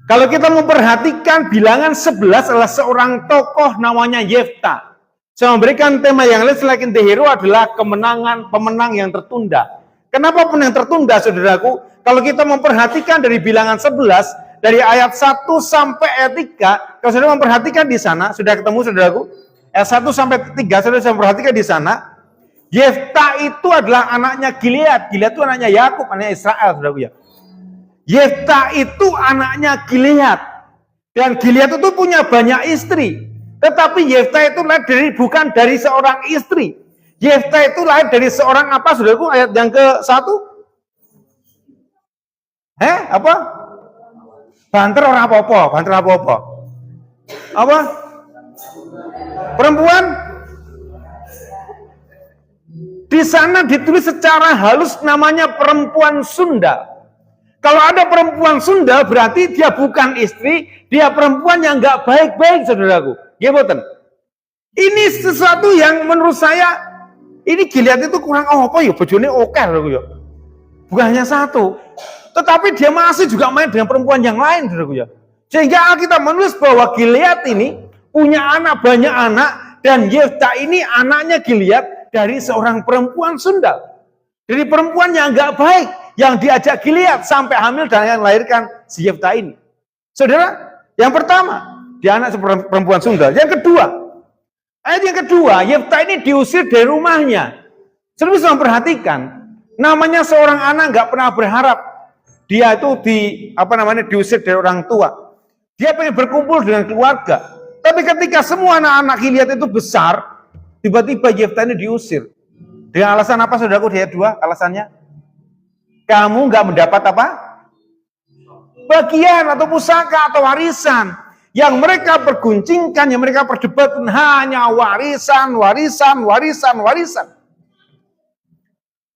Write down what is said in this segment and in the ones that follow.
Kalau kita memperhatikan bilangan 11 adalah seorang tokoh namanya Yefta. Saya memberikan tema yang lain selain the hero adalah kemenangan pemenang yang tertunda. Kenapa pemenang tertunda, saudaraku? Kalau kita memperhatikan dari bilangan 11, dari ayat 1 sampai ayat 3, kalau saudara memperhatikan di sana, sudah ketemu saudaraku? Ayat 1 sampai 3, saudara bisa memperhatikan di sana, Yefta itu adalah anaknya Gilead. Gilead itu anaknya Yakub, anaknya Israel, saudaraku ya. Yefta itu anaknya Gilead. Dan Gilead itu punya banyak istri. Tetapi Yefta itu lahir bukan dari seorang istri. Yefta itu lahir dari seorang apa, saudaraku? Ayat yang ke-1. Apa? Banter orang apa-apa? Banter apa-apa? Apa? Perempuan? Di sana ditulis secara halus namanya perempuan Sunda. Kalau ada perempuan Sunda berarti dia bukan istri, dia perempuan yang nggak baik-baik, saudaraku. Gimana? Ini sesuatu yang menurut saya ini Gilead itu kurang apa ya, bojone oke, saudaraku ya. Bukan hanya satu, tetapi dia masih juga main dengan perempuan yang lain, saudaraku ya. Sehingga Alkitab menulis bahwa Gilead ini punya anak, banyak anak, dan Yefta ini anaknya Gilead dari seorang perempuan Sunda. Dari perempuan yang nggak baik, yang diajak Gilead sampai hamil dan melahirkan si Yefta ini. Saudara, yang pertama, dia anak perempuan Sunda. Yang kedua, ayat yang kedua, Yefta ini diusir dari rumahnya. Saudara bisa memperhatikan, namanya seorang anak nggak pernah berharap dia itu diusir dari orang tua. Dia pengen berkumpul dengan keluarga. Tapi ketika semua anak-anak Gilead itu besar, tiba-tiba Yefta ini diusir. Dengan alasan apa, saudaraku? Di ayat 2, alasannya, kamu nggak mendapat apa? Bagian atau pusaka atau warisan. Yang mereka perguncingkan, yang mereka perdebatkan hanya warisan.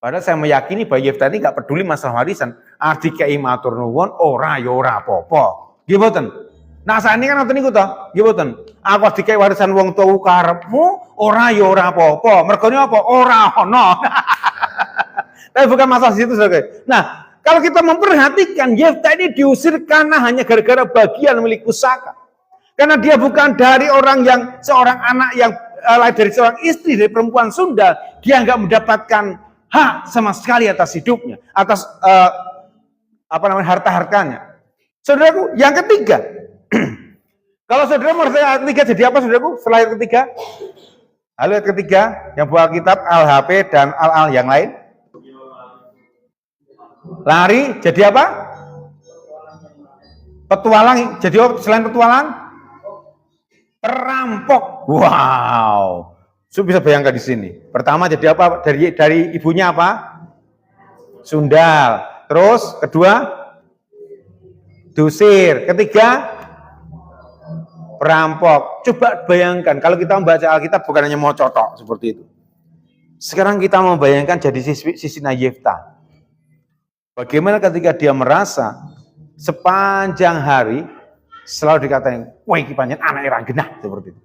Padahal saya meyakini bahwa Yefta ini nggak peduli masalah warisan. Arti kei matur nuwun, ora ya ora apa-apa. Gimana? Nah saat ini kan nonton iku toh, gimana? Aku dikai warisan wong tuaku karepmu, ora ya ora apa-apa. Mergone apa? Ora ono. Tapi bukan masalah situ, saudara. Nah, kalau kita memperhatikan Yefta ini diusir karena hanya gara-gara bagian milik pusaka. Karena dia bukan dari orang yang seorang anak yang lahir dari seorang istri dari perempuan Sunda, dia nggak mendapatkan hak sama sekali atas hidupnya, atas harta-hartanya. Saudaraku, yang ketiga, kalau saudara merasa ayat ketiga jadi apa, saudaraku? Setelah ayat ketiga, ayat ketiga yang buah kitab Al-HP dan Al-Al yang lain, lari jadi apa? Petualang. Jadi selain petualang, perampok. Wow, so, bisa bayangkan di sini. Pertama jadi apa? Dari ibunya apa? Sundal. Terus kedua, diusir. Ketiga, perampok. Coba bayangkan kalau kita membaca Alkitab bukan hanya mau cotok seperti itu. Sekarang kita membayangkan jadi sisi Yefta. Bagaimana ketika dia merasa sepanjang hari selalu dikatain, wah iki pancen anak orang genah seperti itu.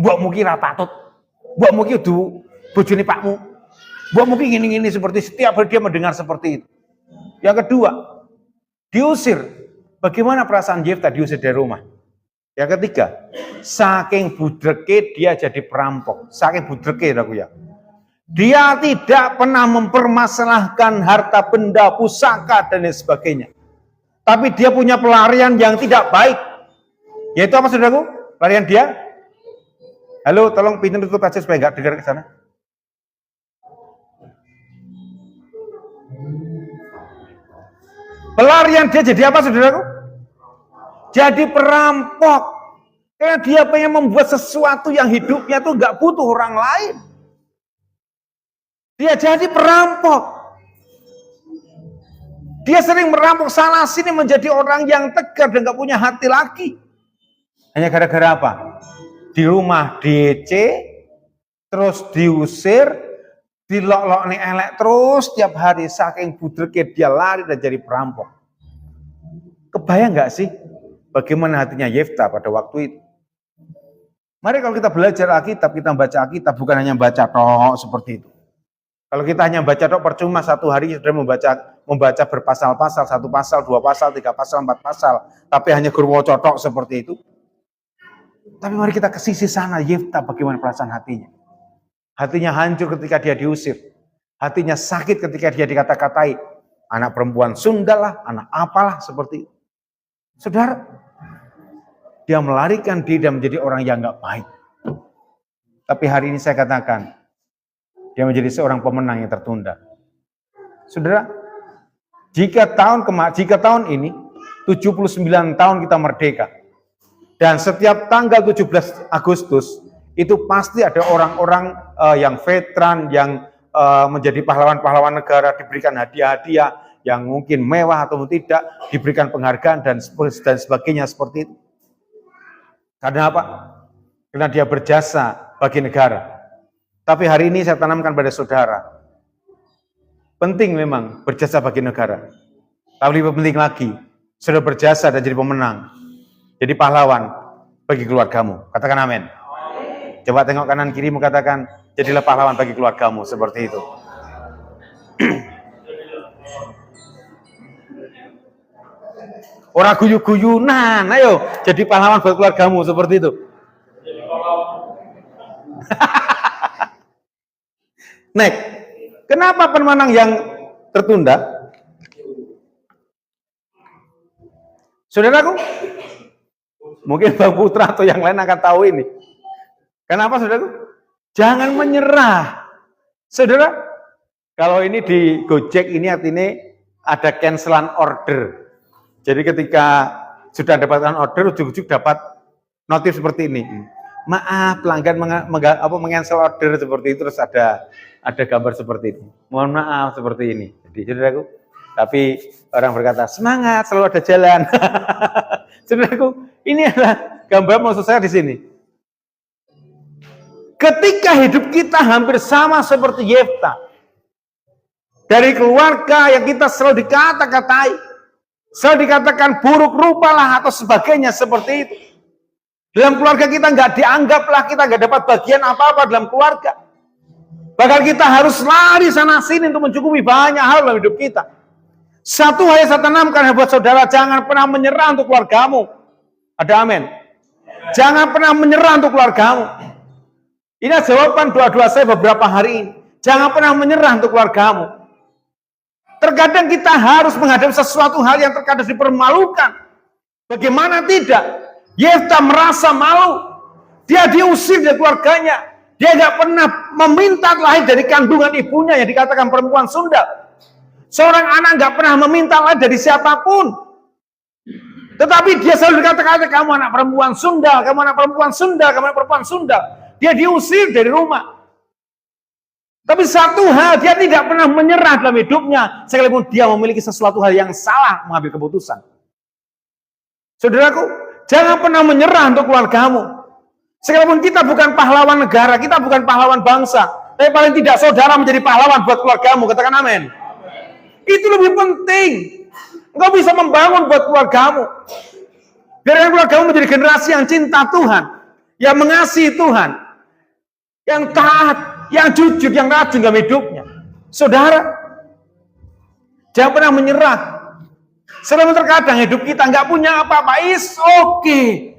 Mbok muki ra patut. Mbok muki kudu bojone pakmu. Mbok muki ngene-ngene seperti setiap hari dia mendengar seperti itu. Yang kedua, diusir. Bagaimana perasaan Yefta diusir dari rumah? Yang ketiga, saking budreke dia jadi perampok. Saking budreke aku ya. Dia tidak pernah mempermasalahkan harta benda, pusaka, dan lain sebagainya. Tapi dia punya pelarian yang tidak baik. Yaitu apa, saudaraku? Pelarian dia? Halo, tolong pintu tutup aja supaya nggak dengar ke sana. Pelarian dia jadi apa, saudaraku? Jadi perampok. Karena dia pengen membuat sesuatu yang hidupnya tuh nggak butuh orang lain. Dia jadi perampok. Dia sering merampok sana sini menjadi orang yang tegar dan gak punya hati lagi. Hanya gara-gara apa? Di rumah DC, terus diusir, dilok-lok nih elek terus tiap hari saking budreknya dia lari dan jadi perampok. Kebayang gak sih bagaimana hatinya Yefta pada waktu itu? Mari kalau kita belajar Alkitab, kita baca Alkitab bukan hanya baca toh seperti itu. Kalau kita hanya baca tok percuma satu hari sudah membaca berpasal-pasal, 1 pasal, 2 pasal, 3 pasal, 4 pasal, tapi hanya gurwo cotok seperti itu. Tapi mari kita ke sisi sana, Yefta bagaimana perasaan hatinya. Hatinya hancur ketika dia diusir. Hatinya sakit ketika dia dikata-katai. Anak perempuan Sunda lah, anak apalah seperti itu. Saudara, dia melarikan diri dan menjadi orang yang gak baik. Tapi hari ini saya katakan, dia menjadi seorang pemenang yang tertunda. Saudara, jika tahun ini 79 tahun kita merdeka, dan setiap tanggal 17 Agustus itu pasti ada orang-orang yang veteran, yang menjadi pahlawan-pahlawan negara, diberikan hadiah-hadiah yang mungkin mewah atau tidak, diberikan penghargaan dan sebagainya seperti itu. Karena apa? Karena dia berjasa bagi negara. Tapi hari ini saya tanamkan pada saudara, penting memang berjasa bagi negara. Tapi lebih penting lagi, sudah berjasa dan jadi pemenang, jadi pahlawan bagi keluargamu. Katakan amin. Coba tengok kanan kirimu, katakan, jadilah pahlawan bagi keluargamu, seperti itu. Orang guyu-guyunan, ayo jadi pahlawan buat keluargamu, seperti itu. Next, kenapa pemenang yang tertunda? Saudaraku, mungkin Bang Putra atau yang lain akan tahu ini. Kenapa, saudaraku? Jangan menyerah. Saudara, kalau ini di Gojek ini artinya ada cancelan order. Jadi ketika sudah dapatkan order, ujung-ujung dapat notif seperti ini. Maaf, pelanggan mengancel order seperti itu, terus ada gambar seperti itu. Mohon maaf seperti ini. Jadi saudaraku, tapi orang berkata semangat, selalu ada jalan. Saudaraku, ini adalah gambar maksud saya di sini. Ketika hidup kita hampir sama seperti Yefta, dari keluarga yang kita selalu dikata-katai, selalu dikatakan buruk rupalah atau sebagainya seperti itu. Dalam keluarga kita nggak dianggaplah, kita nggak dapat bagian apa-apa dalam keluarga. Bahkan kita harus lari sana sini untuk mencukupi banyak hal dalam hidup kita. Satu hal yang saya tanamkan buat saudara, jangan pernah menyerah untuk keluargamu. Ada amin. Jangan pernah menyerah untuk keluargamu. Ini jawaban doa-doa saya beberapa hari ini. Jangan pernah menyerah untuk keluargamu. Terkadang kita harus menghadapi sesuatu hal yang terkadang dipermalukan. Bagaimana tidak? Yefta merasa malu. Dia diusir dari keluarganya. Dia nggak pernah meminta lahir dari kandungan ibunya yang dikatakan perempuan Sunda. Seorang anak nggak pernah meminta lahir dari siapapun. Tetapi dia selalu dikatakan, kamu anak perempuan Sunda, kamu anak perempuan Sunda, kamu anak perempuan Sunda. Dia diusir dari rumah. Tapi satu hal, dia tidak pernah menyerah dalam hidupnya. Sekalipun dia memiliki sesuatu hal yang salah mengambil keputusan. Saudaraku, jangan pernah menyerah untuk keluargamu. Sekalipun kita bukan pahlawan negara, kita bukan pahlawan bangsa. Tapi paling tidak saudara menjadi pahlawan buat keluargamu. Katakan amin. Itu lebih penting. Engkau bisa membangun buat keluargamu. Biarkan keluargamu menjadi generasi yang cinta Tuhan. Yang mengasihi Tuhan. Yang taat. Yang jujur, yang rajin dalam hidupnya. Saudara, jangan pernah menyerah. Selama terkadang hidup kita nggak punya apa-apa, is okay.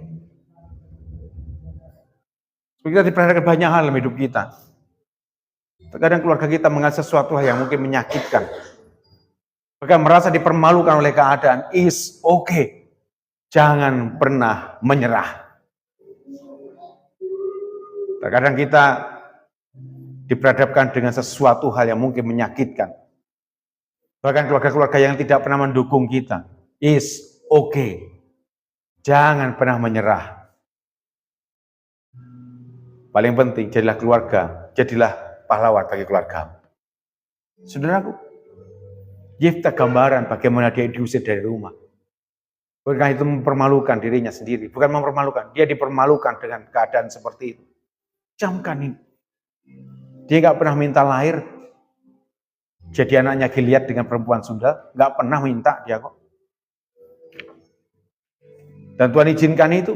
Kita diperhatikan banyak hal dalam hidup kita. Terkadang keluarga kita mengalami sesuatu yang mungkin menyakitkan. Bahkan merasa dipermalukan oleh keadaan, is okay. Jangan pernah menyerah. Terkadang kita diperhadapkan dengan sesuatu hal yang mungkin menyakitkan. Bahkan keluarga-keluarga yang tidak pernah mendukung kita. Is okay. Jangan pernah menyerah. Paling penting, jadilah keluarga. Jadilah pahlawan bagi keluargamu. Saudaraku, Yefta gambaran bagaimana dia diusir dari rumah. Bukan itu mempermalukan dirinya sendiri. Bukan mempermalukan. Dia dipermalukan dengan keadaan seperti itu. Camkan ini. Dia nggak pernah minta lahir. Jadi anaknya Gilead dengan perempuan Sunda. Nggak pernah minta dia kok. Dan Tuhan izinkan itu.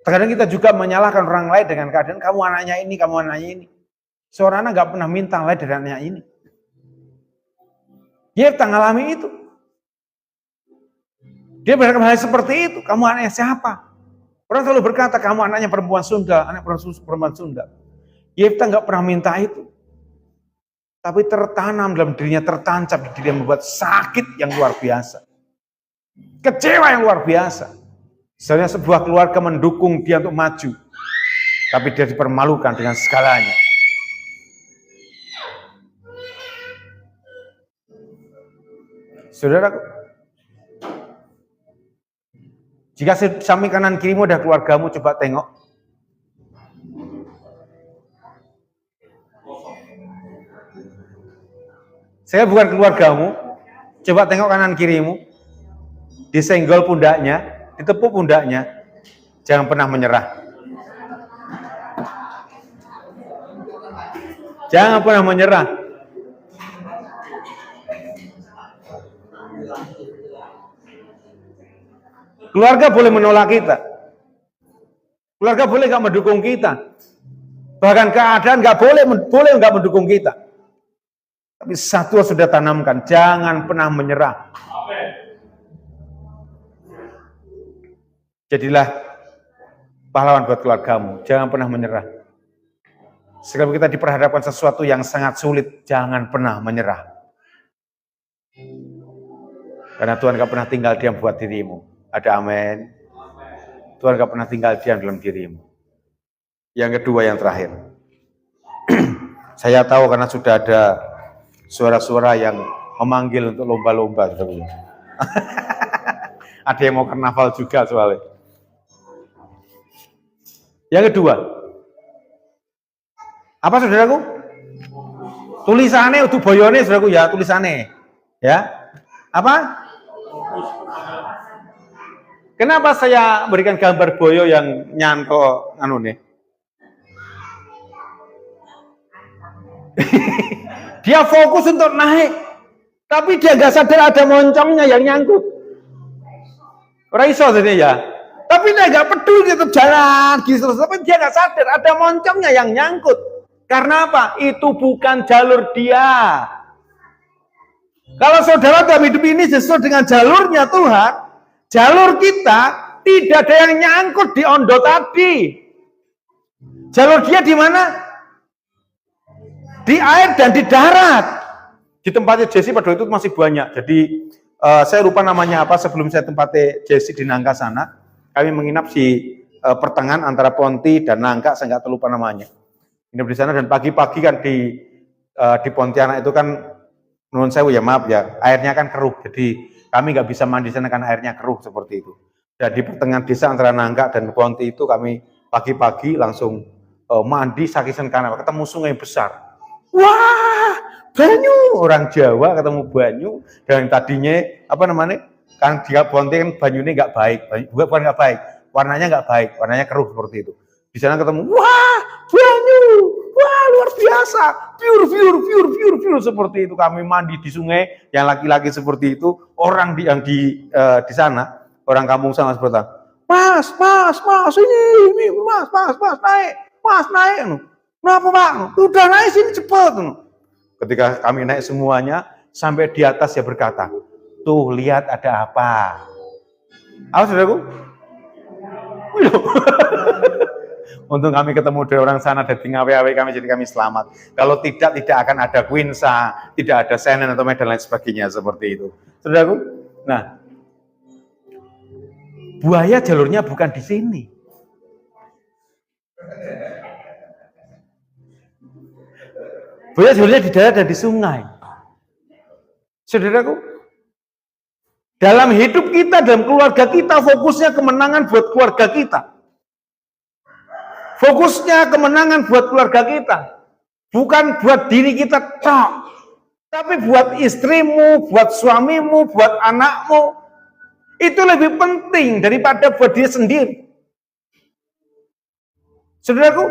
Terkadang kita juga menyalahkan orang lain dengan keadaan kamu anaknya ini, kamu anaknya ini. Seorang anak nggak pernah minta lahir dari anaknya ini. Yefta ngalami itu. Dia berkata hal seperti itu. Kamu anaknya siapa? Orang selalu berkata, kamu anaknya perempuan Sunda, anak perempuan Sunda. Yefta nggak pernah minta itu. Tapi tertanam dalam dirinya, tertancap di dirinya, membuat sakit yang luar biasa. Kecewa yang luar biasa. Misalnya sebuah keluarga mendukung dia untuk maju. Tapi dia dipermalukan dengan segalanya. Saudaraku, jika samping kanan kirimu ada keluargamu, coba tengok. Saya bukan keluargamu, coba tengok kanan kirimu. Disenggol pundaknya, ditepuk pundaknya. Jangan pernah menyerah. Jangan pernah menyerah. Keluarga boleh menolak kita. Keluarga boleh nggak mendukung kita. Bahkan keadaan nggak boleh nggak mendukung kita. Tapi satu sudah tanamkan, jangan pernah menyerah. Jadilah pahlawan buat keluargamu, jangan pernah menyerah. Sekali kita diperhadapkan sesuatu yang sangat sulit, jangan pernah menyerah. Karena Tuhan gak pernah tinggal diam buat dirimu. Ada amin. Tuhan gak pernah tinggal diam dalam dirimu. Yang kedua, yang terakhir. Saya tahu karena sudah ada suara-suara yang memanggil untuk lomba-lomba. Ada yang mau karnaval juga soalnya. Yang kedua, apa saudaraku? Tulisannya udah boyone saudaraku ya, tulisannya. Ya. Apa? Kenapa saya berikan gambar boyo yang nyanto anu nih? Dia fokus untuk naik, tapi dia gak sadar ada moncongnya yang nyangkut. Raiso tadi ya. Tapi dia gak peduli, dia tetap jalan gitu. Tapi dia gak sadar ada moncongnya yang nyangkut. Karena apa? Itu bukan jalur dia. Kalau saudara dalam hidup ini sesuai dengan jalurnya Tuhan, jalur kita tidak ada yang nyangkut di ondo tadi. Jalur dia di mana? Di air dan di darat. Di tempatnya Jesse pada itu masih banyak. Jadi saya lupa namanya apa sebelum saya tempatnya Jesse di Nangka sana. Kami menginap di pertengahan antara Ponti dan Nangka, saya nggak terlupa namanya. Nginap di sana dan pagi-pagi kan di Pontianak itu kan menurut saya ya maaf ya, airnya kan keruh. Jadi kami nggak bisa mandi sana karena airnya keruh seperti itu. Dan di pertengahan desa antara Nangka dan Ponti itu kami pagi-pagi langsung mandi sakisan karena ketemu sungai besar. Wah, banyu, orang Jawa ketemu banyu dan tadinya apa namanya? Kan di Ponti kan banyunya nggak baik, bukan nggak baik, warnanya nggak baik, warnanya keruh seperti itu. Di sana ketemu, wah, banyu, wah luar biasa, pure seperti itu. Kami mandi di sungai, yang laki-laki seperti itu, orang yang di sana, orang kampung sana seperti itu. Mas, ini, mas, naik, kenapa pak? Udah naik sini cepet. Ketika kami naik semuanya, sampai di atas dia berkata, tuh lihat ada apa? Apa saudaraku? Untung kami ketemu dari orang sana dari ngawe-awe kami, jadi kami selamat. Kalau tidak akan ada Quinsa, tidak ada Senen atau Medan lain sebagainya seperti itu. Saudaraku, nah buaya jalurnya bukan di sini. Buaya jalurnya di darat dan di sungai. Saudaraku, dalam hidup kita, dalam keluarga kita, fokusnya kemenangan buat keluarga kita. Fokusnya kemenangan buat keluarga kita. Bukan buat diri kita tok. Tapi buat istrimu, buat suamimu, buat anakmu. Itu lebih penting daripada buat dia sendiri. Saudaraku,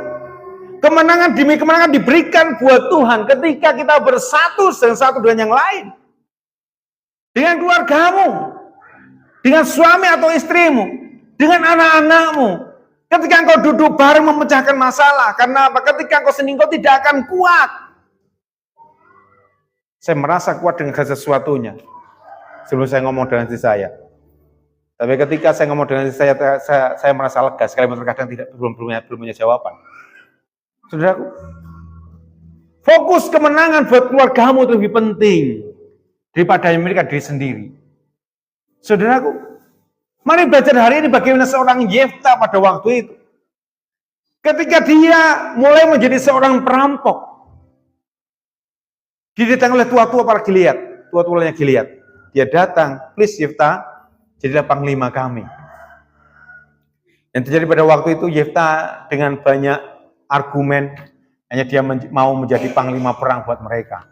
kemenangan demi kemenangan diberikan buat Tuhan ketika kita bersatu satu dengan yang lain. Dengan keluargamu, dengan suami atau istrimu, dengan anak-anakmu. Ketika engkau duduk bareng memecahkan masalah, karena apa? Ketika engkau sendiri engkau tidak akan kuat. Saya merasa kuat dengan sesuatunya sebelum saya ngomong dengan diri saya. Tapi ketika saya ngomong dengan diri saya merasa lega, sekalipun terkadang belum punya jawaban. Saudaraku, fokus kemenangan buat keluargamu itu lebih penting daripada yang memiliki diri sendiri. Saudaraku, mari belajar hari ini bagaimana seorang Yefta pada waktu itu. Ketika dia mulai menjadi seorang perampok, didatang oleh tua-tua para Gilead, tua-tuanya Gilead. Dia datang, please Yefta, jadilah panglima kami. Yang terjadi pada waktu itu, Yefta dengan banyak argumen, hanya dia mau menjadi panglima perang buat mereka.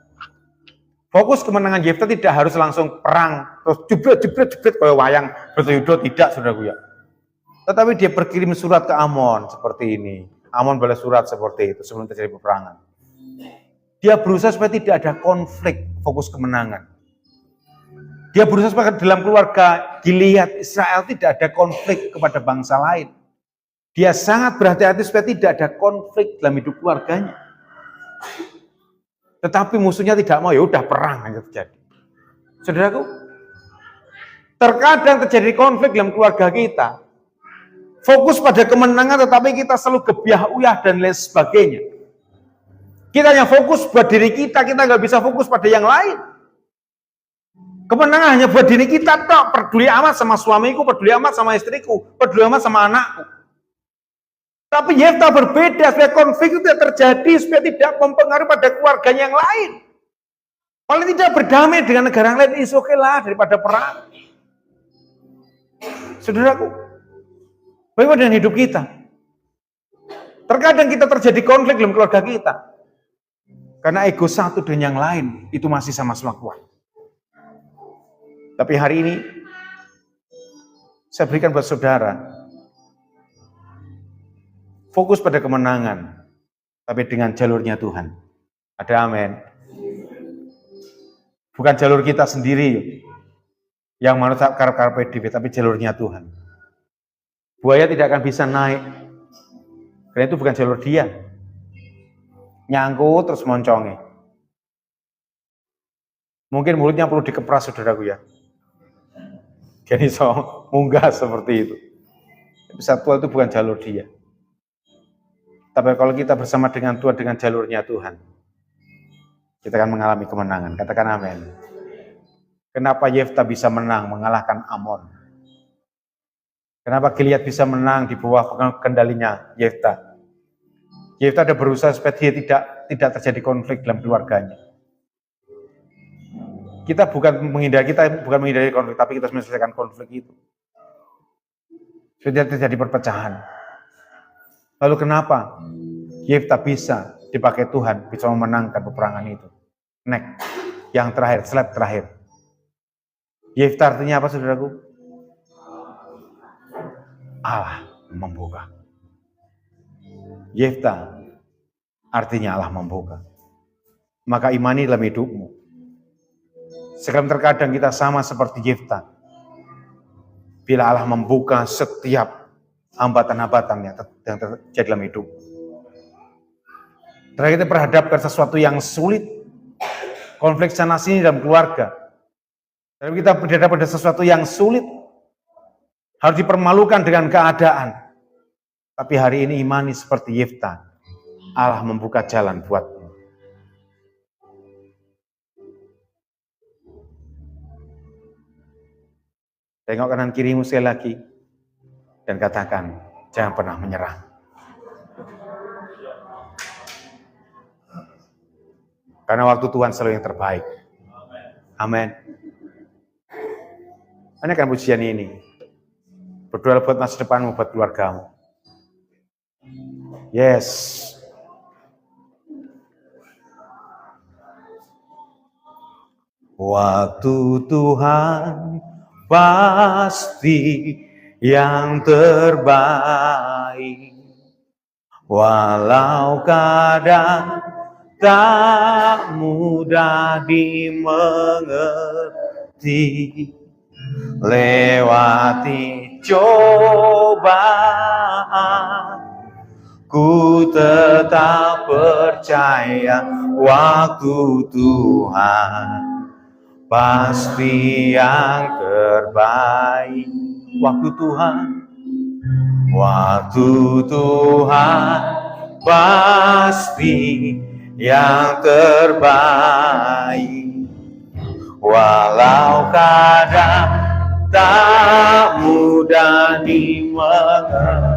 Fokus kemenangan Yefta tidak harus langsung perang, terus jebret kayak wayang bertuyudo, tidak, saudaraku ya. Tetapi dia berkirim surat ke Amon seperti ini. Amon balas surat seperti itu sebelum terjadi peperangan. Dia berusaha supaya tidak ada konflik, fokus kemenangan. Dia berusaha supaya dalam keluarga Gilead Israel tidak ada konflik kepada bangsa lain. Dia sangat berhati-hati supaya tidak ada konflik dalam hidup keluarganya. Tetapi musuhnya tidak mau, ya udah perang aja terjadi. Saudaraku, terkadang terjadi konflik dalam keluarga kita. Fokus pada kemenangan tetapi kita selalu gebiah-uyah dan lain sebagainya. Kita yang fokus buat diri kita nggak bisa fokus pada yang lain. Kemenangan hanya buat diri kita, tak peduli amat sama suamiku, peduli amat sama istriku, peduli amat sama anakku. Tapi Yefta berbeda, supaya konflik itu tidak terjadi, supaya tidak mempengaruhi pada keluarganya yang lain. Paling tidak berdamai dengan negara yang lain, is oke lah daripada perang. Saudaraku, bagaimana dengan hidup kita? Terkadang kita terjadi konflik dalam keluarga kita. Karena ego satu dan yang lain, itu masih sama-sama kuat. Tapi hari ini, saya berikan buat saudara, fokus pada kemenangan, tapi dengan jalurnya Tuhan. Ada amin. Bukan jalur kita sendiri, yang menurut karpe diem, tapi jalurnya Tuhan. Buaya tidak akan bisa naik, karena itu bukan jalur dia. Nyangkut terus moncongi. Mungkin mulutnya perlu dikepras, saudaraku ya. Jadi munggah seperti itu. Satwa itu bukan jalur dia. Tapi kalau kita bersama dengan Tuhan, dengan jalurnya Tuhan, kita akan mengalami kemenangan. Katakan amin. Kenapa Yefta bisa menang mengalahkan Amon? Kenapa Gilead bisa menang di bawah kendalinya Yefta? Yefta ada berusaha supaya dia tidak terjadi konflik dalam keluarganya. Kita bukan menghindari konflik, tapi kita menyelesaikan konflik itu. Supaya terjadi perpecahan. Lalu kenapa Yefta bisa dipakai Tuhan, bisa memenangkan peperangan itu? Next, yang terakhir, slide terakhir. Yefta artinya apa, saudaraku? Allah membuka. Yefta artinya Allah membuka. Maka imani dalam hidupmu. Sekarang terkadang kita sama seperti Yefta. Bila Allah membuka setiap hambatan-hambatan yang terjadi dalam hidup. Terakhir kita berhadapkan sesuatu yang sulit. Konflik sana sini dalam keluarga. Terakhir kita berhadapan pada sesuatu yang sulit. Harus dipermalukan dengan keadaan. Tapi hari ini imani seperti Yefta. Allah membuka jalan buatmu. Tengok kanan kirimu sekali lagi. Dan katakan, jangan pernah menyerah. Karena waktu Tuhan selalu yang terbaik. Amin. Ini akan pujian ini. Berdoa buat masa depanmu, buat keluargamu. Yes. Waktu Tuhan pasti yang terbaik. Walau kadang tak mudah dimengerti. Lewati cobaan, ku tetap percaya waktu Tuhan pasti yang terbaik. Waktu Tuhan pasti yang terbaik. Walau kadang tak mudah dimengerti.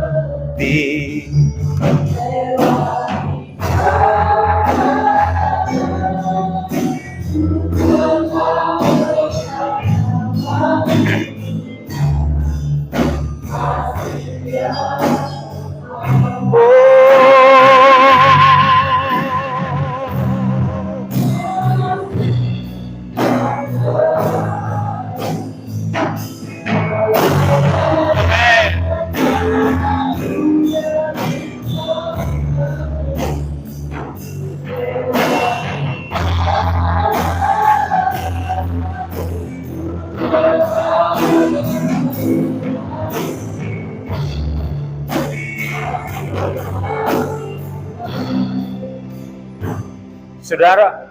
Saudara,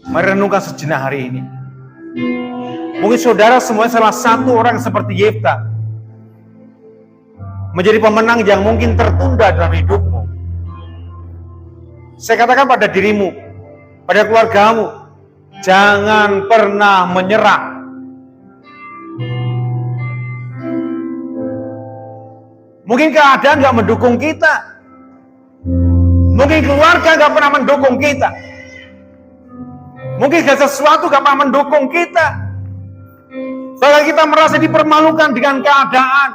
mari renungkan sejenak hari ini. Mungkin saudara semuanya salah satu orang seperti Yefta, menjadi pemenang yang mungkin tertunda dalam hidupmu. Saya katakan pada dirimu, pada keluargamu, jangan pernah menyerah. Mungkin keadaan gak mendukung kita. Mungkin keluarga gak pernah mendukung kita. Mungkin gak sesuatu gak pernah mendukung kita. Bahkan kita merasa dipermalukan dengan keadaan.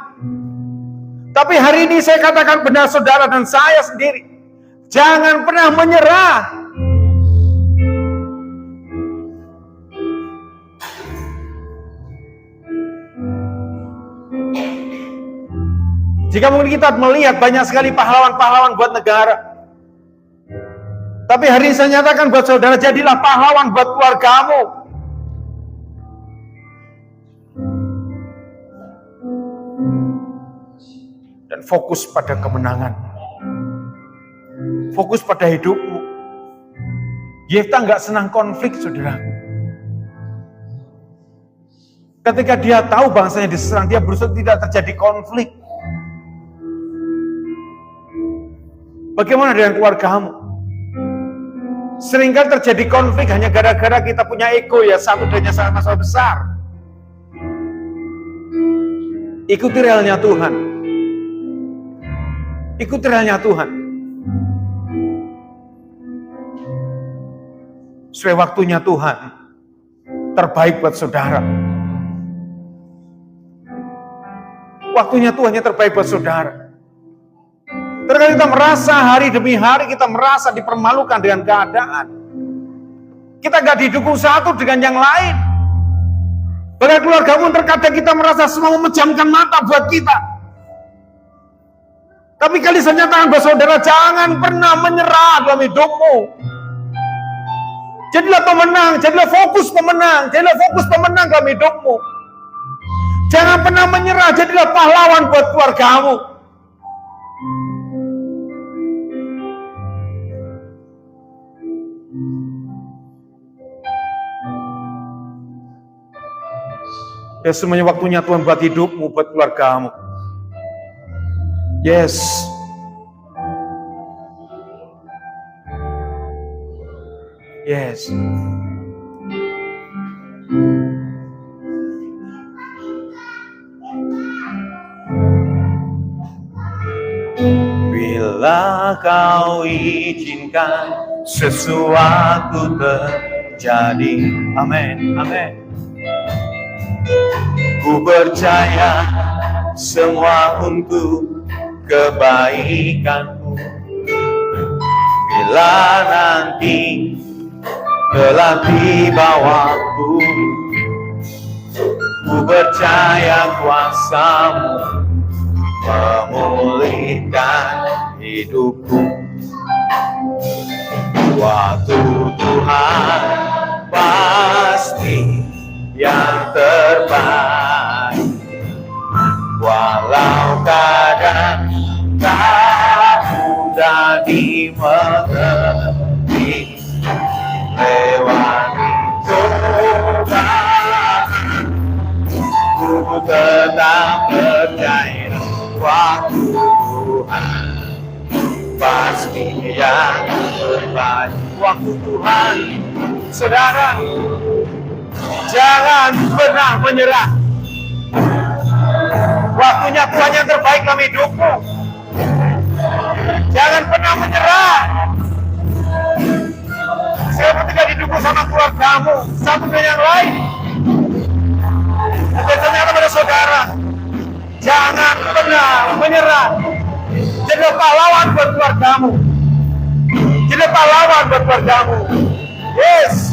Tapi hari ini saya katakan benar saudara dan saya sendiri, jangan pernah menyerah. Jika mungkin kita melihat banyak sekali pahlawan-pahlawan buat negara, tapi hari ini saya nyatakan buat saudara, jadilah pahlawan buat keluargamu. Dan fokus pada kemenangan. Fokus pada hidupmu. Yefta nggak senang konflik, saudara. Ketika dia tahu bangsanya diserang, dia berusaha tidak terjadi konflik. Bagaimana dengan keluargamu? Seringkali terjadi konflik hanya gara-gara kita punya ego ya, satu dan yang sangat besar. Ikuti realnya Tuhan. Ikuti realnya Tuhan. Sesuai waktunya Tuhan terbaik buat saudara. Waktunya Tuhan yang terbaik buat saudara. Terkadang kita merasa hari demi hari kita merasa dipermalukan dengan keadaan. Kita gak didukung satu dengan yang lain. Bahkan keluarga pun terkadang kita merasa semua memejamkan mata buat kita. Tapi kali saya nyatakan buat saudara, jangan pernah menyerah dalam hidupmu. Jadilah pemenang, jadilah fokus pemenang, jadilah fokus pemenang dalam hidupmu. Jangan pernah menyerah, jadilah pahlawan buat keluargamu. Ya semuanya waktunya Tuhan buat hidupmu, buat keluargamu. Yes. Yes. Bila kau izinkan sesuatu terjadi. Amin. Amin. Ku percaya semua untuk kebaikanmu. Bila nanti telah tiba waktu, ku percaya kuasa-Mu memulihkan hidupku. Waktu Tuhan pasti yang terbaik, walau kadang kami mengerti lewati cobaan, ku tetap percaya waktu Tuhan pasti yang terbaik. Waktu Tuhan, saudara, jangan pernah menyerah. Waktunya Tuhan yang terbaik dalam hidupmu. Jangan pernah menyerah. Seperti tidak didukung sama keluargamu, satu dengan yang lain. Dan ternyata pada saudara, jangan pernah menyerah. Jadi pahlawan buat keluargamu. Jadi pahlawan buat keluargamu. Yes.